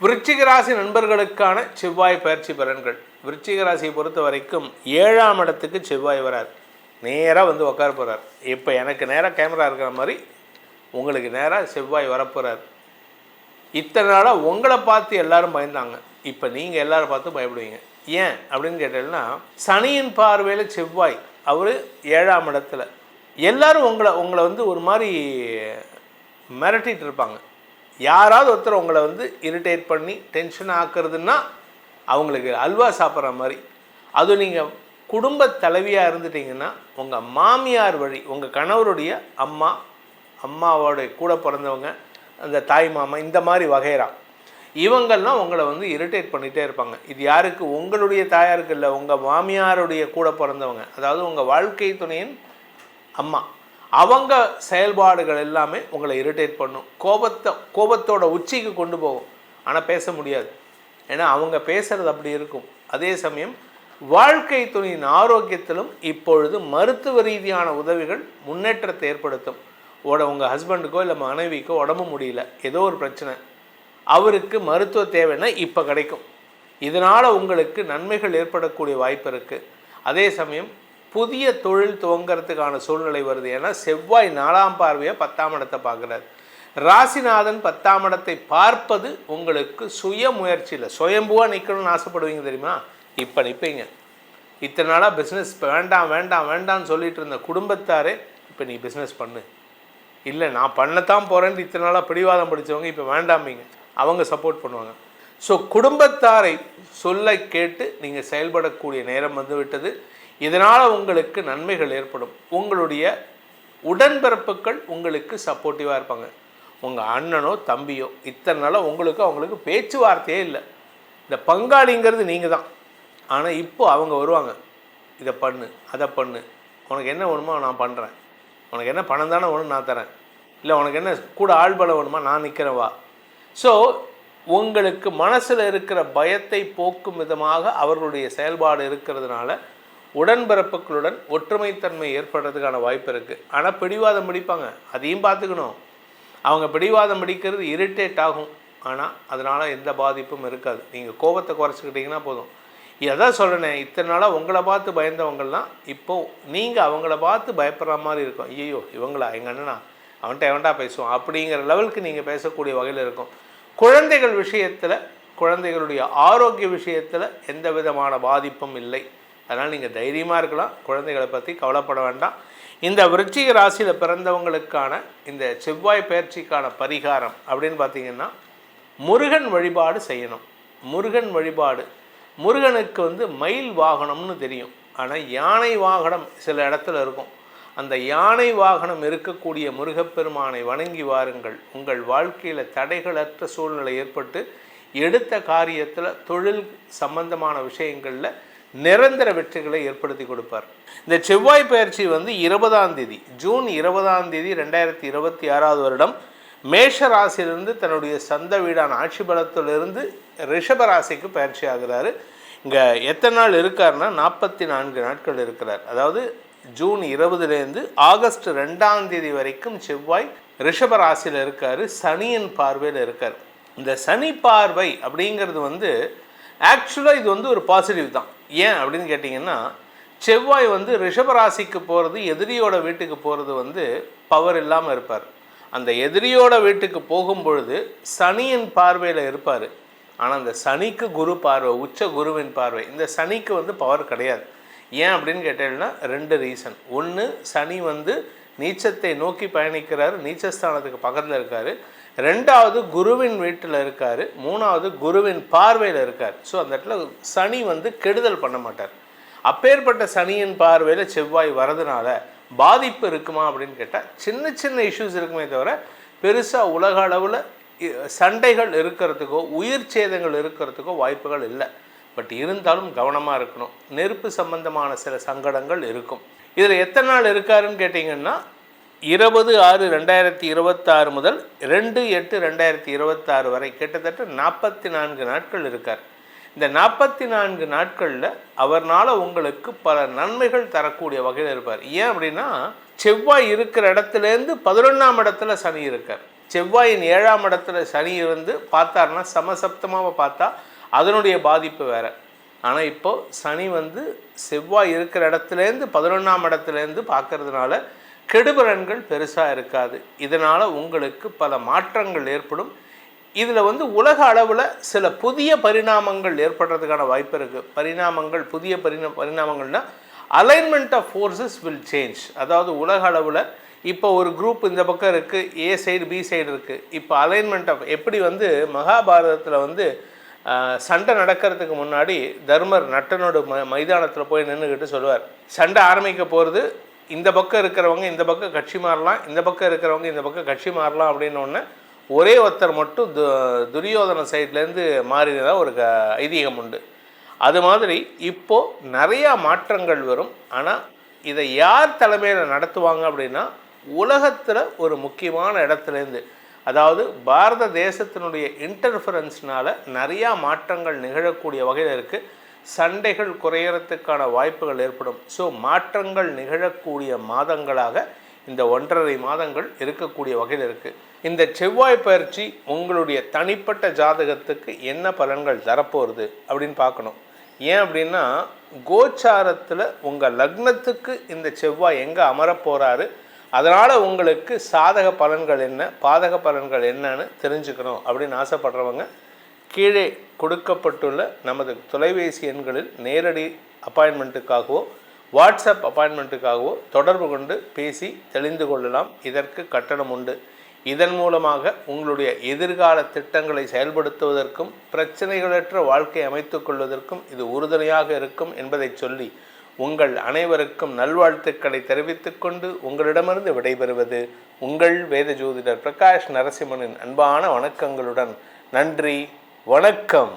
விருச்சிக ராசி நண்பர்களுக்கான செவ்வாய் பயிற்சி பலன்கள். விருச்சிக ராசியை பொறுத்த வரைக்கும் 7ஆம் இடத்துக்கு செவ்வாய் வரார். நேராக வந்து உட்கார போகிறார். இப்போ எனக்கு நேராக கேமரா இருக்கிற மாதிரி உங்களுக்கு நேராக செவ்வாய் வரப்போகிறார். இத்தனை நாளாக உங்களை பார்த்து எல்லாரும் பயந்தாங்க. இப்போ நீங்கள் எல்லாரும் பார்த்து பயப்படுவீங்க. ஏன் அப்படின்னு கேட்டீங்கன்னா, சனியின் பார்வையில் செவ்வாய் அவர் 7ஆம் இடத்துல. எல்லோரும் உங்களை வந்து ஒரு மாதிரி மிரட்டிகிட்டு இருப்பாங்க. யாராவது ஒருத்தர் உங்களை வந்து இரிட்டேட் பண்ணி டென்ஷன் ஆக்குறதுன்னா அவங்களுக்கு அல்வா சாப்பிட்ற மாதிரி. அதுவும் நீங்கள் குடும்ப தலைவியாக இருந்துட்டிங்கன்னா உங்கள் மாமியார் வழி, உங்கள் கணவருடைய அம்மாவோடைய கூட பிறந்தவங்க, அந்த தாய் மாமா, இந்த மாதிரி வகைரா இவங்கள்லாம் உங்களை வந்து இரிட்டேட் பண்ணிகிட்டே இருப்பாங்க. இது யாருக்கு? உங்களுடைய தாயாருக்கு இல்லை, உங்கள் மாமியாருடைய கூட பிறந்தவங்க, அதாவது உங்கள் வாழ்க்கை துணையின் அம்மா. அவங்க செயல்பாடுகள் எல்லாமே உங்களை இரிட்டேட் பண்ணும். கோபத்தோட உச்சிக்கு கொண்டு போகும். ஆனால் பேச முடியாது. ஏன்னா அவங்க பேசுகிறது அப்படி இருக்கும். அதே சமயம் வாழ்க்கை துணையின் ஆரோக்கியத்திலும் இப்பொழுது மருத்துவ ரீதியான உதவிகள் முன்னேற்றத்தை ஏற்படுத்தும். உங்கள் ஹஸ்பண்டுக்கோ இல்லை மனைவிக்கோ உடம்பு முடியல, ஏதோ ஒரு பிரச்சனை, அவருக்கு மருத்துவ தேவைன்னா இப்போ கிடைக்கும். இதனால் உங்களுக்கு நன்மைகள் ஏற்படக்கூடிய வாய்ப்பு இருக்குது. அதே சமயம் புதிய தொழில் துவங்கிறதுக்கான சூழ்நிலை வருது. ஏன்னா செவ்வாய் 4ஆம் பார்வையை 10ஆம் இடத்தை பார்க்குறாரு. ராசிநாதன் 10ஆம் இடத்தை பார்ப்பது உங்களுக்கு சுய முயற்சியில் சுயம்புவாக நிற்கணும்னு ஆசைப்படுவீங்க தெரியுமா? இப்போ நிற்பீங்க. இத்தனை நாளாக பிஸ்னஸ் வேண்டாம்னு சொல்லிட்டு இருந்த குடும்பத்தாரே இப்போ நீ பிஸ்னஸ் பண்ணு, இல்லை நான் பண்ணத்தான் போகிறேன்னு இத்தனை நாளாக பிடிவாதம் பிடிச்சவங்க இப்போ வேண்டாமீங்க, அவங்க சப்போர்ட் பண்ணுவாங்க. ஸோ குடும்பத்தாரை சொல்ல கேட்டு நீங்கள் செயல்படக்கூடிய நேரம் வந்து விட்டது. இதனால் உங்களுக்கு நன்மைகள் ஏற்படும். உங்களுடைய உடன்பிறப்புகள் உங்களுக்கு சப்போர்ட்டிவாக இருப்பாங்க. உங்கள் அண்ணனோ தம்பியோ இத்தனை நாளாக அவங்களுக்கு பேச்சுவார்த்தையே இல்லை. இந்த பங்காளிங்கிறது நீங்கள் தான். ஆனால் இப்போ அவங்க வருவாங்க, இதை பண்ணு, அதை பண்ணு, உனக்கு என்ன வேணுமோ நான் பண்ணுறேன், உனக்கு என்ன பணம் தானே வேணும் நான் தரேன், இல்லை உனக்கு என்ன கூட ஆள் பலம் வேணுமா நான் நிற்கிறேன் வா. ஸோ உங்களுக்கு மனசில் இருக்கிற பயத்தை போக்கும் விதமாக அவர்களுடைய செயல்பாடு இருக்கிறதுனால உடன்பிறப்புகளுடன் ஒற்றுமைத்தன்மை ஏற்படுறதுக்கான வாய்ப்பு இருக்குது. ஆனால் பிடிவாதம் பிடிப்பாங்க, அதையும் பார்த்துக்கணும். அவங்க பிடிவாதம் பிடிக்கிறது இரிட்டேட் ஆகும், ஆனால் அதனால் எந்த பாதிப்பும் இருக்காது. நீங்கள் கோபத்தை குறைச்சிக்கிட்டிங்கன்னா போதும். இதான் சொல்கிறேன், இத்தனை நாளாக உங்களை பார்த்து பயந்தவங்கள்லாம் இப்போது நீங்கள் அவங்கள பார்த்து பயப்படுற மாதிரி இருக்கும். ஐயோ இவங்களா, எங்கள் அண்ணனா, அவன்கிட்ட பேசுவோம் அப்படிங்கிற லெவலுக்கு நீங்கள் பேசக்கூடிய வகையில் இருக்கும். குழந்தைகள் விஷயத்தில், குழந்தைகளுடைய ஆரோக்கிய விஷயத்தில் எந்த விதமான பாதிப்பும் இல்லை. அதனால் நீங்கள் தைரியமாக இருக்கலாம், குழந்தைகளை பற்றி கவலைப்பட வேண்டாம். இந்த விருச்சிக ராசியில் பிறந்தவங்களுக்கான இந்த செவ்வாய் பயிற்சிக்கான பரிகாரம் அப்படின்னு பார்த்திங்கன்னா, முருகன் வழிபாடு செய்யணும். முருகன் வழிபாடு, முருகனுக்கு வந்து மயில் வாகனம்னு தெரியும், ஆனால் யானை வாகனம் சில இடத்துல இருக்கும். அந்த யானை வாகனம் இருக்கக்கூடிய முருகப்பெருமானை வணங்கி வாருங்கள். உங்கள் வாழ்க்கையில் தடைகளற்ற சூழ்நிலை ஏற்பட்டு எடுத்த காரியத்தில் தொழில் சம்பந்தமான விஷயங்களில் நிரந்தர வெற்றிகளை ஏற்படுத்தி கொடுப்பார். இந்த செவ்வாய் பயிற்சி வந்து 20ஆம் தேதி, ஜூன் 20ஆம் தேதி 2026 வருடம் மேஷ ராசியிலிருந்து தன்னுடைய சொந்த வீடான ஆட்சி பலத்திலிருந்து ரிஷப ராசிக்கு பயிற்சி ஆகிறாரு. இங்கே எத்தனை நாள் இருக்காருன்னா 44 நாட்கள் இருக்கிறார். அதாவது ஜூன் 20லேருந்து ஆகஸ்ட் 2ஆம் தேதி வரைக்கும் செவ்வாய் ரிஷப ராசியில் இருக்கார். சனியின் பார்வையில் இருக்கார். இந்த சனி பார்வை அப்படிங்கிறது வந்து ஆக்சுவலாக இது வந்து ஒரு பாசிட்டிவ் தான். ஏன் அப்படின்னு கேட்டிங்கன்னா, செவ்வாய் வந்து ரிஷபராசிக்கு போகிறது, எதிரியோட வீட்டுக்கு போகிறது வந்து பவர் இல்லாமல் இருப்பார். அந்த எதிரியோட வீட்டுக்கு போகும்பொழுது சனியின் பார்வையில் இருப்பார். ஆனால் அந்த சனிக்கு குரு பார்வை, உச்ச குருவின் பார்வை. இந்த சனிக்கு வந்து பவர் கிடையாது. ஏன் அப்படின்னு கேட்டீங்கன்னா 2 ரீசன். ஒன்று, சனி வந்து நீச்சத்தை நோக்கி பயணிக்கிறார், நீச்சஸ்தானத்துக்கு பக்கத்தில் இருக்கார். 2வது குருவின் வீட்டில் இருக்கார். 3வது குருவின் பார்வையில் இருக்கார். ஸோ அந்த இடத்துல சனி வந்து கெடுதல் பண்ண மாட்டார். அப்பேற்பட்ட சனியின் பார்வையில் செவ்வாய் வரதுனால பாதிப்பு இருக்குமா அப்படின்னு கேட்டால் சின்ன இஷ்யூஸ் இருக்குமே தவிர பெருசாக உலக அளவில் சண்டைகள் இருக்கிறதுக்கோ உயிர் சேதங்கள் இருக்கிறதுக்கோ வாய்ப்புகள் இல்லை. பட் இருந்தாலும் கவனமாக இருக்கணும். நெருப்பு சம்பந்தமான சில சங்கடங்கள் இருக்கும். இதில் எத்தனை நாள் இருக்காருன்னு கேட்டிங்கன்னா 20/6/2026 முதல் 2/8/2026 வரை கிட்டத்தட்ட 44 நாட்கள் இருக்கார். இந்த 44 நாட்களில் அவர்னால் உங்களுக்கு பல நன்மைகள் தரக்கூடிய வகையில் இருப்பார். ஏன் அப்படின்னா, செவ்வாய் இருக்கிற இடத்துலேருந்து 11ஆம் இடத்துல சனி இருக்கார். செவ்வாயின் 7ஆம் இடத்துல சனி இருந்து பார்த்தாருன்னா சமசப்தமாக பார்த்தா அதனுடைய பாதிப்பு வேறு. ஆனால் இப்போது சனி வந்து செவ்வாய் இருக்கிற இடத்துலேருந்து 11ஆம் இடத்துலேருந்து பார்க்கறதுனால கெடுபலன்கள் பெருசாக இருக்காது. இதனால் உங்களுக்கு பல மாற்றங்கள் ஏற்படும். இதில் வந்து உலக அளவில் சில புதிய பரிணாமங்கள் ஏற்படுறதுக்கான வாய்ப்பு இருக்குது. புதிய பரிணாமங்கள்னால் alignment of forces will change. அதாவது உலக அளவில் இப்போ ஒரு குரூப் இந்த பக்கம் இருக்குது, ஏ சைடு பி சைடு இருக்குது. இப்போ அலைன்மெண்ட் ஆஃப் எப்படி வந்து மகாபாரதத்தில் வந்து சண்டை நடக்கிறதுக்கு முன்னாடி தர்மர் நட்டனோட மைதானத்தில் போய் நின்றுக்கிட்டு சொல்லுவார், சண்டை ஆரம்பிக்க போகிறது, இந்த பக்கம் இருக்கிறவங்க இந்த பக்கம் கட்சி மாறலாம், இந்த பக்கம் இருக்கிறவங்க இந்த பக்கம் கட்சி மாறலாம் அப்படின்னோடனே ஒரே ஒருத்தர் மட்டும் துரியோதன சைட்லேருந்து மாறினதாக ஒரு ஐதீகம் உண்டு. அது மாதிரி இப்போது நிறையா மாற்றங்கள் வரும். ஆனால் இதை யார் தலைமையில் நடத்துவாங்க அப்படின்னா உலகத்தில் ஒரு முக்கியமான இடத்துலேருந்து, அதாவது பாரத தேசத்தினுடைய இன்டர்ஃபரன்ஸ்னால் நிறையா மாற்றங்கள் நிகழக்கூடிய வகையில் இருக்குது. சண்டைகள் குறையறதுக்கான வாய்ப்புகள் ஏற்படும். ஸோ மாற்றங்கள் நிகழக்கூடிய மாதங்களாக இந்த 1.5 மாதங்கள் இருக்கக்கூடிய வகையில் இருக்குது. இந்த செவ்வாய் பயிற்சி உங்களுடைய தனிப்பட்ட ஜாதகத்துக்கு என்ன பலன்கள் தரப்போகிறது அப்படின்னு பார்க்கணும். ஏன் அப்படின்னா கோச்சாரத்தில் உங்கள் லக்னத்துக்கு இந்த செவ்வாய் எங்கே அமரப்போகிறாரு, அதனால் உங்களுக்கு சாதக பலன்கள் என்ன பாதக பலன்கள் என்னன்னு தெரிஞ்சுக்கணும் அப்படின்னு ஆசைப்படுறவங்க கீழே கொடுக்கப்பட்டுள்ள நமது தொலைபேசி எண்களில் நேரடி அப்பாயின்மெண்ட்டுக்காகவோ வாட்ஸ்அப் அப்பாயின்மெண்ட்டுக்காகவோ தொடர்பு கொண்டு பேசி தெளிந்து கொள்ளலாம். இதற்கு கட்டணம் உண்டு. இதன் மூலமாக உங்களுடைய எதிர்கால திட்டங்களை செயல்படுத்துவதற்கும் பிரச்சனைகளற்ற வாழ்க்கை அமைத்துக் கொள்வதற்கும் இது உறுதுணையாக இருக்கும் என்பதை சொல்லி உங்கள் அனைவருக்கும் நல்வாழ்த்துக்களை தெரிவித்துக் கொண்டு உங்களிடமிருந்து விடைபெறுவது உங்கள் வேத ஜோதிடர் பிரகாஷ் நரசிம்மனின் அன்பான வணக்கங்களுடன். நன்றி, வணக்கம்.